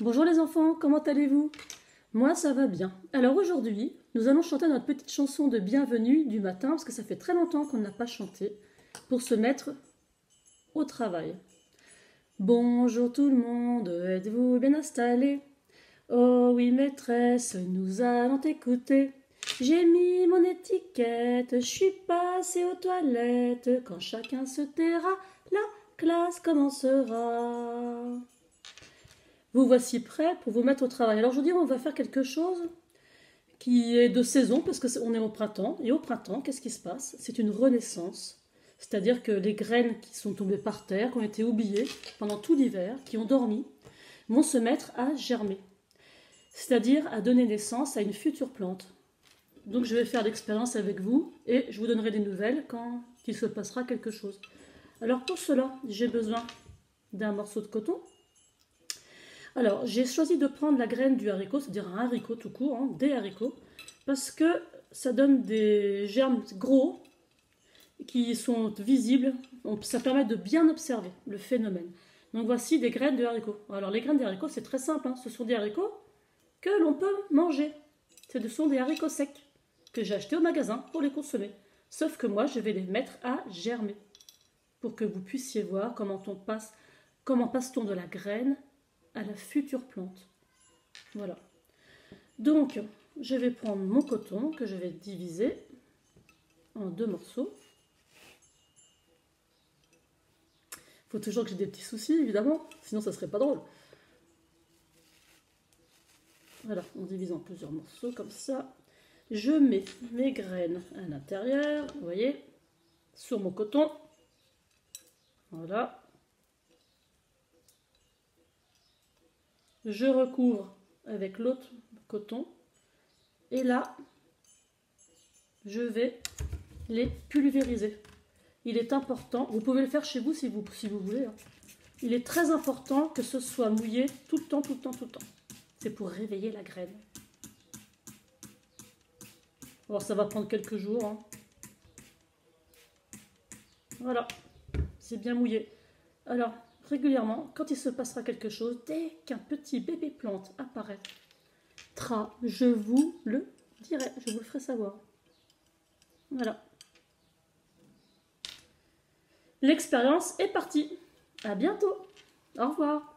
Bonjour les enfants, comment allez-vous? Moi ça va bien. Alors aujourd'hui, nous allons chanter notre petite chanson de bienvenue du matin, parce que ça fait très longtemps qu'on n'a pas chanté, pour se mettre au travail. Bonjour tout le monde, êtes-vous bien installés? Oh oui maîtresse, nous allons t'écouter. J'ai mis mon étiquette, je suis passée aux toilettes. Quand chacun se taira, la classe commencera. Vous voici prêts pour vous mettre au travail. Alors aujourd'hui, on va faire quelque chose qui est de saison, parce qu'on est au printemps. Et au printemps, qu'est-ce qui se passe? C'est une renaissance. C'est-à-dire que les graines qui sont tombées par terre, qui ont été oubliées pendant tout l'hiver, qui ont dormi, vont se mettre à germer. C'est-à-dire à donner naissance à une future plante. Donc je vais faire l'expérience avec vous et je vous donnerai des nouvelles quand il se passera quelque chose. Alors pour cela, j'ai besoin d'un morceau de coton. Alors, j'ai choisi de prendre la graine du haricot, c'est-à-dire un haricot tout court, hein, des haricots, parce que ça donne des germes gros qui sont visibles. Donc, ça permet de bien observer le phénomène. Donc, voici des graines de haricots. Alors, les graines de haricots, c'est très simple. Hein, ce sont des haricots que l'on peut manger. Ce sont des haricots secs que j'ai achetés au magasin pour les consommer. Sauf que moi, je vais les mettre à germer pour que vous puissiez voir comment passe-t-on de la graine à la future plante. Voilà. Donc, je vais prendre mon coton que je vais diviser en deux morceaux. Il faut toujours que j'ai des petits soucis, évidemment, sinon ça serait pas drôle. Voilà, on divise en plusieurs morceaux comme ça. Je mets mes graines à l'intérieur, vous voyez, sur mon coton. Voilà. Je recouvre avec l'autre coton et là, je vais les pulvériser. Il est important, vous pouvez le faire chez vous si vous voulez, hein. Il est très important que ce soit mouillé tout le temps, tout le temps, tout le temps. C'est pour réveiller la graine. Alors ça va prendre quelques jours, hein. Voilà, c'est bien mouillé. Alors, régulièrement, quand il se passera quelque chose, dès qu'un petit bébé plante apparaîtra, je vous le dirai, je vous le ferai savoir. Voilà. L'expérience est partie. À bientôt. Au revoir.